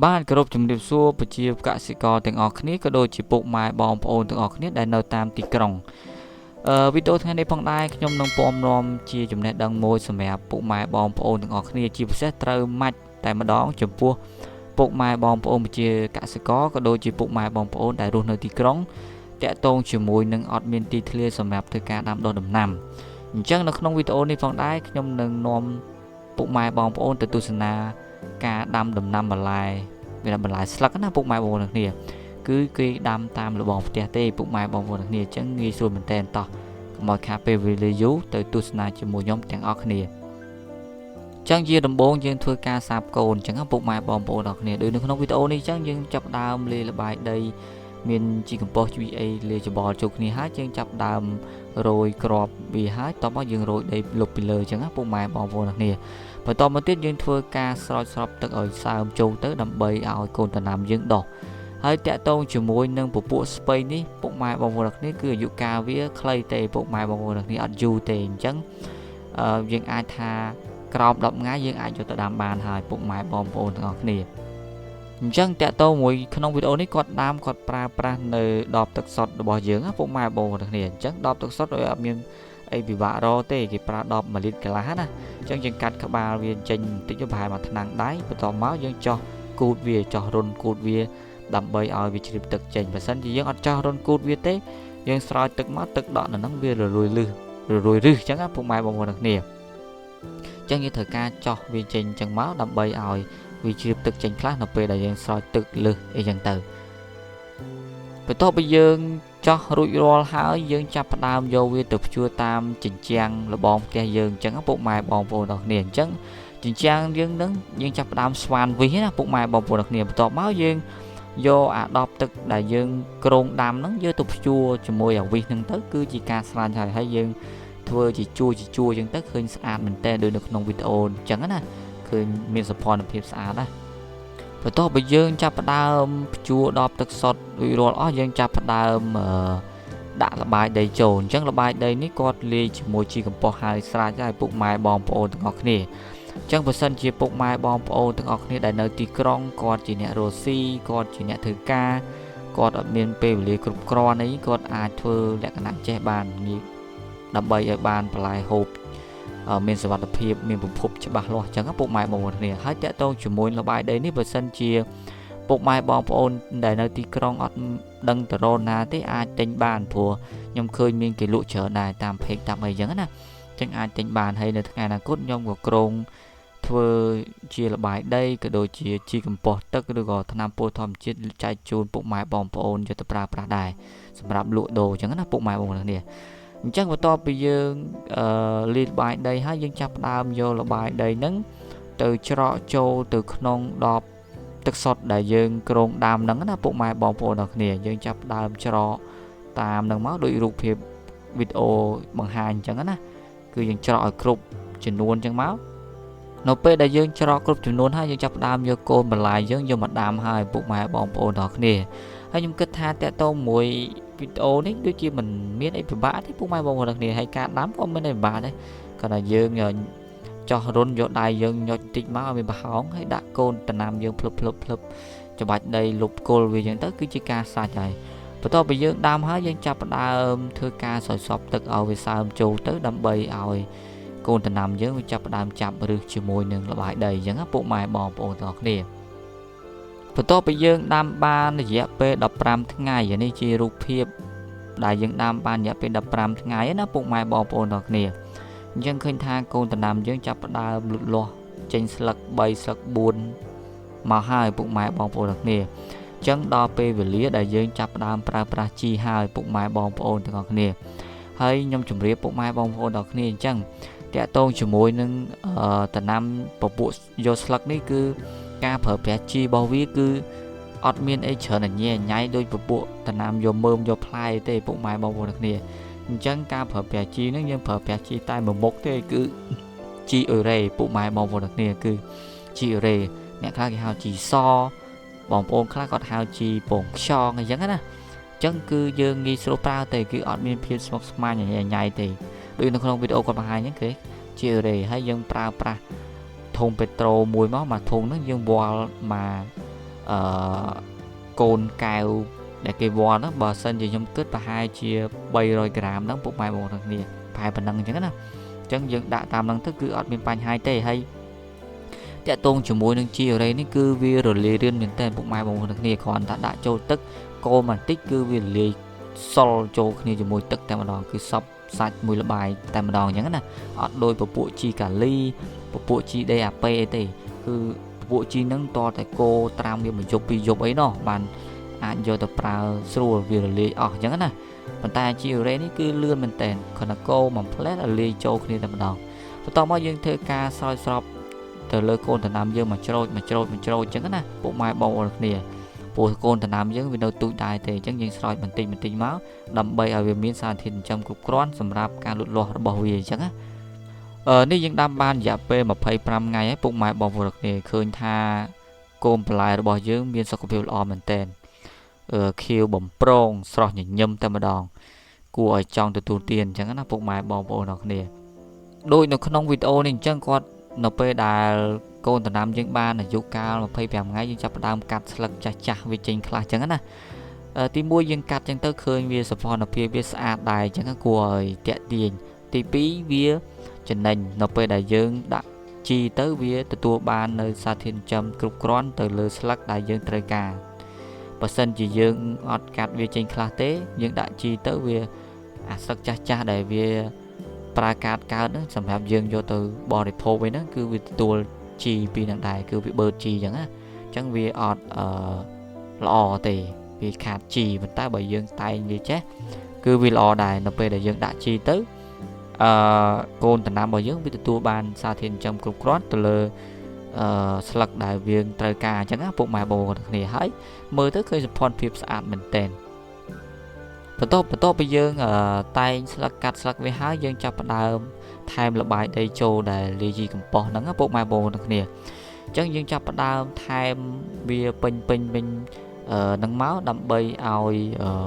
បានគោរពជំរាបសួរប្រជាកសិករទាំងអស់គ្នាក៏ដូចជាពុកម៉ែបងប្អូនទាំងអស់គ្នាដែលនៅតាមទីក្រុងវីដេអូថ្ងៃនេះផងដែរខ្ញុំនឹងពំនាំជាចំណេះដឹងមួយសម្រាប់ពុកម៉ែបងប្អូនទាំងអស់គ្នាជាពិសេសត្រូវម៉ាច់តែម្ដងចំពោះពុកម៉ែបងប្អូនប្រជាកសិករក៏ដូចជាពុកម៉ែបងប្អូនដែលរស់នៅទីក្រុងតាក់ទងជាមួយនឹងអត់មានទីធ្លាសម្រាប់ធ្វើការដាំដុះដំណាំអញ្ចឹងនៅក្នុងវីដេអូនេះផងដែរខ្ញុំនឹងនាំពុកម៉ែបងប្អូនទៅទស្សនាការដាំដំណាំបន្លែវាបន្លែស្លឹកណាពុកម៉ែបងប្អូនទាំងគ្នាគឺគេដាំតាមរបងផ្ទះទេពុកម៉ែបងប្អូនទាំងគ្នាអញ្ចឹងងាយស្រួលមែនតើតោះកុំឲ្យខាតពេលវេលាយូរទៅទស្សនាជាមួយខ្ញុំទាំងអស់គ្នាអញ្ចឹងជាដំបូងយើងធ្វើការសាបកូនអញ្ចឹងពុកម៉ែបងប្អូនទាំងគ្នាដូចនៅក្នុងវីដេអូនេះអញ្ចឹងយើងចាប់ដើមលាយល្បាយដីមានជីកំប៉ុស្តជួយអីលាយច្បល់ចូលគ្នាហើយយើងចាប់ដើមរោយគ្រាប់វាហើយតោះមកយើងរោយដីលុបពីលើអញ្ចឹងពុកម៉ែបងប្អូនទាំងគ្នាបន្តមកទៀតយើងធ្វើការស្រោចស្រពទឹកឲ្យសើមចូលទៅដើម្បីឲ្យកូនដំណាំយើងដុះហើយតាក់ទងជាមួយនឹងពពួកស្ពៃនេះពុកម៉ែបងប្អូនគ្នាគឺអាយុកាលវាខ្លីទេពុកម៉ែបងប្អូនគ្នាអត់យូរទេអញ្ចឹងយើងអាចថាក្រោម10ថ្ងៃយើងអាចយកទៅដាំបានហើយពុកម៉ែបងប្អូនទាំងអស់គ្នាអញ្ចឹងតាក់ទងមួយក្នុងវីដេអូនេះគាត់ដាំគាត់ប្រើប្រាស់នៅដបទឹកសុទ្ធរបស់យើងពុកម៉ែបងប្អូនគ្នាអញ្ចឹងដបទឹកសុទ្ធឲ្យអត់មានអីពិបាករកទេគេប្រើ10 1 លីត្រកន្លះណាអញ្ចឹងយើងកាត់ក្បាលវាចេញបន្តិចទៅប្រហែលមួយថ្នាំងដៃបន្ទាប់មកយើងចោះគូតវាចោះរុនគូតវាដើម្បីឲ្យវាជ្រាបទឹកចេញបើសិនជាយើងអត់ចោះរុនគូតវាទេយើងស្រោចទឹកមកទឹកដក់នៅហ្នឹងវារលួយរឹសអញ្ចឹងពុកម៉ែបងប្អូនគ្នាអញ្ចឹងយើងត្រូវការចោះវាចេញអញ្ចឹងមកដើម្បីឲ្យវាជ្រាបទឹកចេញខ្លះនៅពេលដែលយើងស្រោចទឹកលើសអីចឹងទៅបន្ទាប់ពីយើងចោះរួចរាល់ហើយយើងចាប់ផ្ដើមយកវាទៅភ្ជួរតាមជញ្ជាំងរបងផ្ទះយើងអញ្ចឹងពុកម៉ែបងប្អូនទាំងគ្នាអញ្ចឹងជញ្ជាំងយើងនឹងយើងចាប់ផ្ដើមស្វានវិសណាពុកម៉ែបងប្អូនទាំងគ្នាបន្ទាប់មកយើងយកអាដបទឹកដែលយើងក្រងដាំហ្នឹងយកទៅភ្ជួរជាមួយអាវិសហ្នឹងទៅគឺជាការស្លាញ់ហើយយើងធ្វើជាជួរអញ្ចឹងទៅឃើញស្អាតមែនតើដូចនៅក្នុងវីដេអូអញ្ចឹងណាឃើញមានសោភ័ណភាពស្អាតណាបន្ទាប់ពីយើងចាប់ផ្ដើមភ្ជួរដបទឹកសុទ្ធរួចរាល់អស់យើងចាប់ផ្ដើមដាក់ល្បាយដីចូលអញ្ចឹងល្បាយដីនេះគាត់លាយជាមួយជីកំប៉ុស្តហើយស្រាច់ហើយពុកម៉ែបងប្អូនទាំងអស់គ្នាអញ្ចឹងបើសិនជាពុកម៉ែបងប្អូនទាំងអស់គ្នាដែលនៅទីក្រុងគាត់ជាអ្នករស់ស៊ីគាត់ជាអ្នកធ្វើការគាត់អត់មានពេលវេលាគ្រប់គ្រាន់អីគាត់អាចធ្វើលក្ខណៈចេះបានងាយដើម្បីឲ្យបានបន្លែហូបមានសុវត្ថិភាពមានប្រភពច្បាស់លាស់អញ្ចឹងពុកម៉ែបងប្អូនគ្នាហើយតាក់ទងជាមួយល្បាយដីនេះបើសិនជាពុកម៉ែបងប្អូនដែលនៅទីក្រុងអត់ដឹងទៅរកណាទេអាចទិញបានព្រោះខ្ញុំឃើញមានគេលក់ច្រើនដែរតាមเพจតាមអីចឹងណាអញ្ចឹងអាចទិញបានហើយនៅថ្ងៃអនាគតខ្ញុំក៏ក្រុងធ្វើជាល្បាយដីក៏ដូចជាជីកំប៉ុស្តទឹកឬក៏ថ្នាំពោធិធម្មជាតិចែកជូនពុកម៉ែបងប្អូនយកទៅប្រើប្រាស់ដែរសម្រាប់លក់ដូរអញ្ចឹងណាពុកម៉ែបងប្អូនគ្នាអញ្ចឹងបន្ទាប់ពីយើងលាយល្បាយដីហើយយើងចាប់ផ្ដើមយកល្បាយដីហ្នឹងទៅច្រកចូលទៅក្នុងដបទឹកសុទ្ធដែលយើងក្រងដាំហ្នឹងណាពុកម៉ែបងប្អូនទាំងគ្នាយើងចាប់ផ្ដើមច្រកតាមហ្នឹងមកដោយរូបភាពវីដេអូបង្ហាញអញ្ចឹងណាគឺយើងច្រកឲ្យគ្រប់ចំនួនអញ្ចឹងមកនៅពេលដែលយើងច្រកគ្រប់ចំនួនហើយយើងចាប់ផ្ដើមយកកូនបន្លែយើងយកមកដាំហើយពុកម៉ែបងប្អូនទាំងគ្នាហើយខ្ញុំគិតថាតើតើមួយវីដេអូនេះដូចជាមិនមានអីពិបាកទេពុកម៉ែបងប្អូនទាំងគ្នាហើយការដាំក៏មិនអីពិបាកដែរគ្រាន់តែយើងចោះរុនយកដៃយើងញុចតិចមកឲ្យមានប្រហោងហើយដាក់កូនដំណាំយើងភ្លឹបច្បាច់ដីលុបគល់វាអញ្ចឹងទៅគឺជាការសាច់ហើយបន្ទាប់ពីយើងដាំហើយយើងចាប់ផ្ដើមធ្វើការស្រោចស្រពទឹកឲ្យវាសើមចូលទៅដើម្បីឲ្យកូនដំណាំយើងវាចាប់ផ្ដើមចាប់ឫសជាមួយនឹងល្បាយដីអញ្ចឹងពុកម៉ែបងប្អូនទាំងគ្នាបន្ទាប់ពីយើងដាំបានរយៈពេល15ថ្ងៃនេះជារូបភាពដែលយើងដាំបានរយៈពេល15ថ្ងៃណាពុកម៉ែបងប្អូនទាំងគ្នាអញ្ចឹងឃើញថាកូនដំណាំយើងចាប់ផ្ដើមលូតលាស់ចេញស្លឹក3ស្លឹក4មកហើយពុកម៉ែបងប្អូនទាំងគ្នាអញ្ចឹងដល់ពេលវេលាដែលយើងចាប់ផ្ដើមប្រើប្រាស់ជីហើយពុកម៉ែបងប្អូនទាំងគ្នាហើយខ្ញុំជម្រាបពុកម៉ែបងប្អូនទាំងគ្នាអញ្ចឹងតាក់ទងជាមួយនឹងដំណាំពពួកយកស្លឹកនេះគឺការប្រើប្រាស់ជីរបស់វាគឺអត់មានអីច្រើនញ៉ៃញ៉ៃដោយពពួកដំណាំយកមើមយកផ្លែទេពុកម៉ែបងប្អូនទាំងគ្នាអញ្ចឹងការប្រើប្រាស់ជីហ្នឹងយើងប្រើប្រាស់ជីតែមួយមុខទេគឺជីអ៊ឺរ៉េពុកម៉ែបងប្អូនទាំងគ្នាគឺជីអ៊ឺរ៉េអ្នកខ្លះគេហៅជីសបងប្អូនខ្លះគាត់ហៅជីពងខ្យងអញ្ចឹងណាអញ្ចឹងគឺយើងងាយស្រួលប្រើទេគឺអត់មានភាពស្មុគស្មាញញ៉ៃទេដូចនៅក្នុងវីដេអូគាត់បង្ហាញហ្នឹងគេជីអ៊ឺរ៉េហើយយើងប្រើប្រាស់ធុងពេត្រូមួយមកធុងហ្នឹងយើងវាល់មក កូនកែវដែលគេវល់ហ្នឹងបើសិនជាខ្ញុំគិតប្រហែលជា300 ក្រាមហ្នឹងពុកម៉ែបងប្អូនគ្នាប្រហែលប៉ុណ្ណឹងអញ្ចឹងណាអញ្ចឹងយើងដាក់តាមហ្នឹងទៅគឺអត់មានបញ្ហាទេហើយតាក់ទងជាមួយនឹងជីអរ៉េនេះគឺវារលាយរឿនមែនតើពុកម៉ែបងប្អូនគ្នាគ្រាន់តែដាក់ចូលទឹកកូរបន្តិចគឺវារលាយសុលចូលគ្នាជាមួយទឹកតែម្ដងគឺសពសាច់មួយល្បាយតែម្ដងអញ្ចឹងណាអត់ដូចពពួកជីកាលីពពួកជី DAP អីទេគឺពពួកជីហ្នឹងតតែកូរត្រាំវា1យប់2យប់អីណោះបានអាចយកទៅប្រើស្រួលវារលាយអស់អញ្ចឹងណាប៉ុន្តែជីអរ៉េនេះគឺលឿនមែនតើគ្រាន់តែកូរមួយផ្លែតឲ្យលាយចូលគ្នាតែម្ដងបន្ទាប់មកយើងធ្វើការស្រោចស្រពទៅលើកូនដំណាំយើងមកច្រូចអញ្ចឹងណាពុកម៉ែបងប្អូនគ្នាព្រោះកូនដំណាំយើងវានៅទូចដែរទេអញ្ចឹងយើងស្រោចបន្តិចមកដើម្បីឲ្យវាមានសារធាតុចិញ្ចឹមគ្រប់គ្រាន់សម្រាប់ការលូតលាស់របស់វាអញ្ចឹងណានេះយើងដាំបានរយៈពេល25 ថ្ងៃហើយពុកម៉ែបងប្អូនគ្នាឃើញថាកូនបន្លែរបស់យើងមានសុខភាពល្អមែនតើខៀវបំប្រងស្រស់ញញឹមតែម្ដងគួរឲ្យចង់ទទួលទានអញ្ចឹងណាពុកម៉ែបងប្អូនគ្នាដូចនៅក្នុងវីដេអូនេះអញ្ចឹងគាត់នៅពេលដែលកូនដំណាំយើងបានអាយុកាល25 ថ្ងៃយើងចាប់ផ្ដើមកាត់ស្លឹកចាស់វាចេញខ្លះអញ្ចឹងណាទី1យើងកាត់អញ្ចឹងទៅឃើញវាសោភ័ណភាពវាស្អាតដែរអញ្ចឹងគួរឲ្យតាក់ទាញទី2វាចំណេញនៅពេលដែលយើងដាក់ជីទៅវាទទួលបាននៅសារធាតុចិញ្ចឹមគ្រប់គ្រាន់ទៅលើស្លឹកដែលយើងត្រូវការបើសិនជាយើងអត់កាត់វាចេញខ្លះទេយើងដាក់ជីទៅវាអាស្លឹកចាស់ដែលវាប្រើកាតកើតហ្នឹងសម្រាប់យើងយកទៅបរិភោគវិញហ្នឹងគឺវាទទួលជីពីនឹងដែរគឺវាបឺតជីអញ្ចឹងណាអញ្ចឹងវាអត់ល្អទេវាខាតជីប៉ុន្តែបើយើងតែងវាចេះគឺវាល្អដែរនៅពេលដែលយើងដាក់ជីទៅកូនដំណាំរបស់យើងវាទទួលបានសារធាតុចិញ្ចឹមគ្រប់គ្រាន់ទៅលើស្លឹកដែលយើងត្រូវការអញ្ចឹងណាពុកម៉ែបងប្អូនគ្នាហើយមើលទៅឃើញសោភ័ណភាពស្អាតមែនតើបន្ទាប់ពីយើងតែងស្លឹកកាត់ស្លឹកវាហើយយើងចាប់ផ្ដើមថែមល្បាយដីចូលដែលលាយជីកំប៉ុស្តហ្នឹងពុកម៉ែបងប្អូនគ្នាអញ្ចឹងយើងចាប់ផ្ដើមថែមវាពេញនឹងមកដើម្បីឲ្យ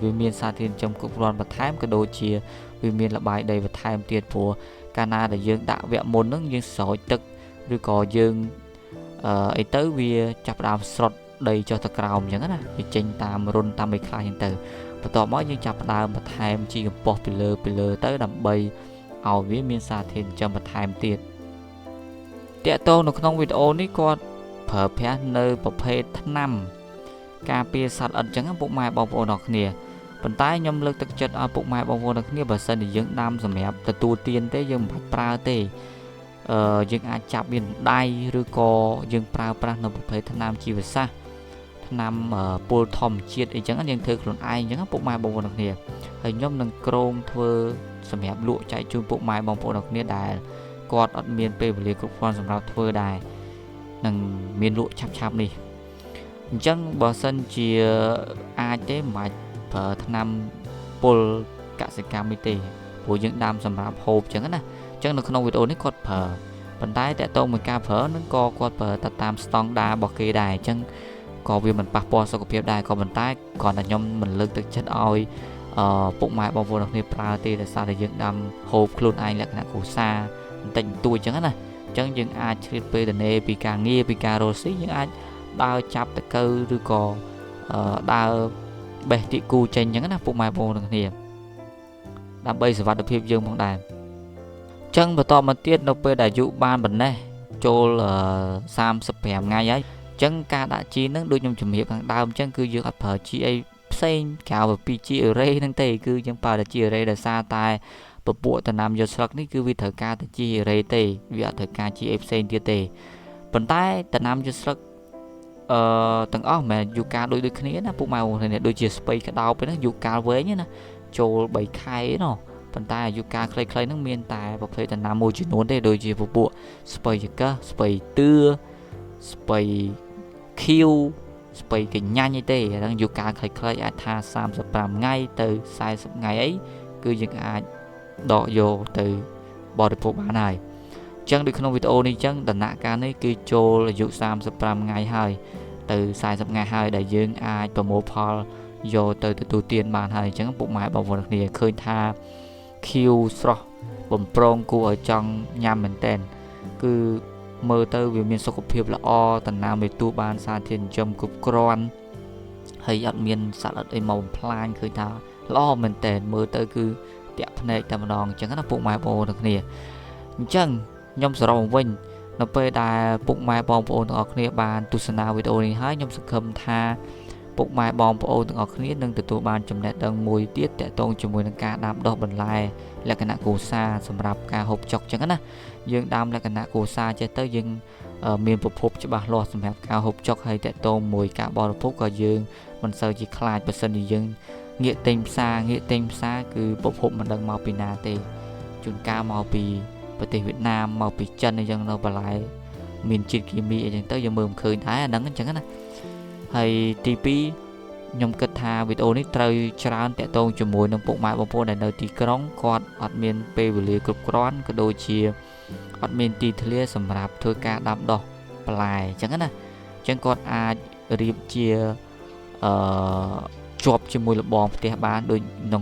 វាមានសារធាតុចិញ្ចឹមគ្រប់គ្រាន់បន្ថែមក៏ដូចជាវាមានល្បាយដីបន្ថែមទៀតព្រោះកាលណាដែលយើងដាក់វគ្គមុនហ្នឹងយើងស្រោចទឹកឬក៏យើងអីទៅវាចាប់ផ្ដើមស្រុតដីចុះទៅក្រោមអញ្ចឹងណាវាចេញតាមរុនតាមអីខ្លះអញ្ចឹងទៅបន្ទាប់មកយើងចាប់ផ្ដើមបន្ថែមជីកំប៉ុស្តពីលើទៅដើម្បីឲ្យវាមានសារធាតុចិញ្ចឹមបន្ថែមទៀតតាក់ទងនៅក្នុងវីដេអូនេះគាត់ប្រើប្រាស់នៅប្រភេទថ្នាំការពារសត្វល្អិតអញ្ចឹងពុកម៉ែបងប្អូនអរគ្នាប៉ុន្តែខ្ញុំលើកទឹកចិត្តឲ្យពុកម៉ែបងប្អូនអរគ្នាបើសិនជាយើងដាំសម្រាប់ទទួលទានទេយើងមិនបាច់ប្រើទេយើងអាចចាប់វាដៃឬក៏យើងប្រើប្រាស់នៅប្រភេទថ្នាំជីវសាស្ត្រថ្នាំពុលធម្មជាតិអីចឹងយើងធ្វើខ្លួនឯងអញ្ចឹងពុកម៉ែបងប្អូនអរគ្នាហើយខ្ញុំនឹងក្រងធ្វើសម្រាប់លក់ចែកជូនពុកម៉ែបងប្អូនអរគ្នាដែលគាត់អត់មានពេលវេលាគ្រប់គ្រាន់សម្រាប់ធ្វើដែរនឹងមានលក់ឆាប់នេះអញ្ចឹងបើសិនជាអាចទេមិនបាច់ប្រើថ្នាំពុលកសិកម្មនេះទេព្រោះយើងដាំសម្រាប់ហូបអញ្ចឹងណាអញ្ចឹងនៅក្នុងវីដេអូនេះគាត់ប្រើប៉ុន្តែតើតើមួយការប្រើនឹងក៏គាត់ប្រើទៅតាមស្តង់ដាររបស់គេដែរអញ្ចឹងក៏វាមិនប៉ះពាល់សុខភាពដែរក៏ប៉ុន្តែគ្រាន់តែខ្ញុំមិនលើកទឹកចិត្តឲ្យពុកម៉ែបងប្អូនគ្នាប្រើទេដោយសារតែយើងដាំហូបខ្លួនឯងលក្ខណៈគ្រួសារបន្តិចបន្តួចអញ្ចឹងណាអញ្ចឹងយើងអាចឆ្លៀតពេលទៅនេពីការងារពីការរស់ស៊ីយើងអាចដើរចាប់តកៅឬក៏ដើរបេះទីគូចេញអញ្ចឹងណាពុកម៉ែបងប្អូនគ្នាដើម្បីសុវត្ថិភាពយើងផងដែរអញ្ចឹងបន្តមកទៀតនៅពេលដែលអាយុបានប៉ុណ្ណេះចូល35 ថ្ងៃហើយអញ្ចឹងការដាក់ជីនឹងដូចខ្ញុំជំរាបខាងដើមអញ្ចឹងគឺយើងអត់ប្រើជីអីផ្សេងក្រៅពីជីអេរ៉េហ្នឹងទេគឺយើងប្រើតែជីអេរ៉េដោយសារតែពពួកដំណាំយកស្លឹកនេះគឺវាត្រូវការតែជីអេរ៉េទេវាអត់ត្រូវការជីអីផ្សេងទៀតទេប៉ុន្តែដំណាំយកស្លឹកទាំងអស់មិនមែនយូរកាលដូចគ្នាណាពុកម៉ែបងប្អូនដូចជាស្ពៃក្តោបហ្នឹងយូរកាលវែងណាចូល3ខែណោះប៉ុន្តែអាយុកាលខ្លីៗហ្នឹងមានតែប្រភេទដំណាំមួយចំនួនទេដូចជាពពួកស្ពៃចកស្ពៃទឿស្ពៃខៀវស្ពៃកញ្ញាញ់អីទេអាហ្នឹងយូរកាលខ្លីៗអាចថា35 ថ្ងៃទៅ40 ថ្ងៃអីគឺយើងអាចដកយកទៅបរិភោគបានហើយអញ្ចឹងដូចក្នុងវីដេអូនេះអញ្ចឹងដំណាក់កាលនេះគឺចូលអាយុ35 ថ្ងៃហើយទៅ40 ថ្ងៃហើយដែលយើងអាចប្រមូលផលយកទៅទទួលទានបានហើយអញ្ចឹងពុកម៉ែបងប្អូនគ្នាឃើញថាខៀវស្រស់បំប្រងគួរឲ្យចង់ញ៉ាំមែនតើគឺ មើលទៅវាមានសុខភាពល្អតំណាងឲ្យទូបានសារធាតុចិញ្ចឹមគ្រប់គ្រាន់ហើយអត់មានសត្វអីមកបំផ្លាញឃើញថាល្អមែនតើមើលទៅគឺតាក់ភ្នែកតែម្ដងអញ្ចឹងណាពុកម៉ែបងប្អូនទាំងគ្នាអញ្ចឹងខ្ញុំសរុបវិញនៅពេលដែលពុកម៉ែបងប្អូនទាំងអស់គ្នាបានទស្សនាវីដេអូនេះហើយខ្ញុំសង្ឃឹមថាពុកម៉ែបងប្អូនទាំងអស់គ្នានឹងទទួលបានចំណេះដឹងមួយទៀតទាក់ទងជាមួយនឹងការដាំដុះបន្លែលក្ខណៈគ្រួសារសម្រាប់ការហូបចុកអញ្ចឹងណាយើងដាំលក្ខណៈគ្រួសារចេះទៅយើងមានប្រភពច្បាស់លាស់សម្រាប់ការហូបចុកហើយតាក់ទងមួយការបរិភោគក៏យើងមិនសូវជាខ្លាចបើសិនជាយើងងាកទិញផ្សារគឺប្រភពមិនដឹងមកពីណាទេជួនកាលមកពីប្រទេសវៀតណាមមកពីចិនអីចឹងនៅបន្លែមានជាតិគីមីអីចឹងទៅយើងមើលមិនឃើញដែរអាហ្នឹងអញ្ចឹងណាហើយទី2ខ្ញុំគិតថាវីដេអូនេះត្រូវច្រើនតាក់ទងជាមួយនឹងពុកម៉ែបងប្អូនដែលនៅទីក្រុងគាត់អត់មានពេលវេលាគ្រប់គ្រាន់ក៏ដូចជាអត់មានទីធ្លាសម្រាប់ធ្វើការដាំដុះបន្លែអញ្ចឹងណាអញ្ចឹងគាត់អាចរៀបជាជាប់ជាមួយលបងផ្ទះបានដូច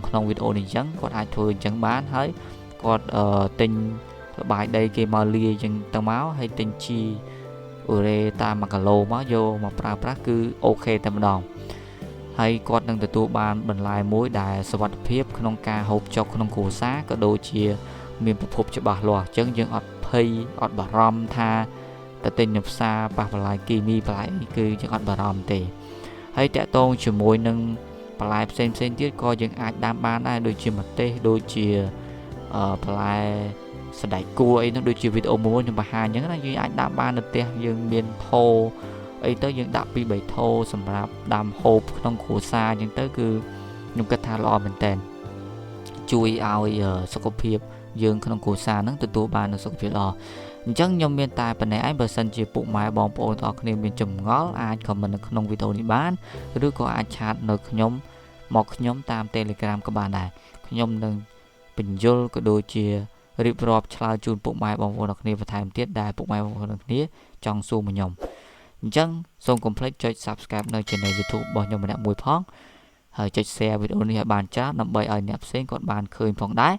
ក្នុងវីដេអូនេះអញ្ចឹងគាត់អាចធ្វើអញ្ចឹងបានហើយគាត់ទិញលបាយដីគេមកលាយអញ្ចឹងទៅមកហើយទិញជីអូរ៉េតាម1គីឡូមកយកមកប្រើប្រាស់គឺអូខេតែម្ដងហើយគាត់នឹងទទួលបានបន្លែមួយដែលសុវត្ថិភាពក្នុងការហូបចុកក្នុងគ្រួសារក៏ដូចជាមានប្រភពច្បាស់លាស់អញ្ចឹងយើងអត់ភ័យអត់បារម្ភថាទៅទិញនៅផ្សារប៉ះបន្លែគីមីបន្លែអីគឺយើងអត់បារម្ភទេហើយតាក់ទងជាមួយនឹងបន្លែផ្សេងទៀតក៏យើងអាចដាំបានដែរដូចជាម្ទេសដូចជាបន្លែសណ្តែកគួរអីនោះដូចជាវីដេអូមួយខ្ញុំបង្ហាញអញ្ចឹងណាយើងអាចដាំបាននៅផ្ទះយើងមានថូអីទៅយើងដាក់ពី3ថូសម្រាប់ដាំហូបក្នុងគ្រួសារអញ្ចឹងទៅគឺខ្ញុំគិតថាល្អមែនតើជួយឲ្យសុខភាពយើងក្នុងគ្រួសារហ្នឹងទទួលបាននូវសុខភាពល្អអញ្ចឹងខ្ញុំមានតែប៉ុណ្ណេះឯងបើសិនជាពុកម៉ែបងប្អូនទាំងអស់គ្នាមានចម្ងល់អាច comment នៅក្នុងវីដេអូនេះបានឬក៏អាចឆាតនៅខ្ញុំតាម Telegram ក៏បានដែរខ្ញុំនឹងបញ្យល់ក៏ដូចជារៀបរាប់ឆ្លើយជូនពុកម៉ែបងប្អូនទាំងគ្នាបន្ថែមទៀតដែលពុកម៉ែបងប្អូនទាំងគ្នាចង់សួរមកខ្ញុំអញ្ចឹងសូមកុំភ្លេចចុច Subscribe នៅ Channel YouTube របស់ខ្ញុំម្នាក់មួយផងហើយចុច Share វីដេអូនេះឲ្យបានច្រើនដើម្បីឲ្យអ្នកផ្សេងគាត់បានឃើញផងដែរ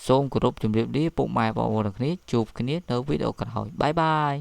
សូមគោរពជម្រាបលាពុកម៉ែបងប្អូនទាំងគ្នាជួបគ្នានៅវីដេអូក្រោយបាយបាយ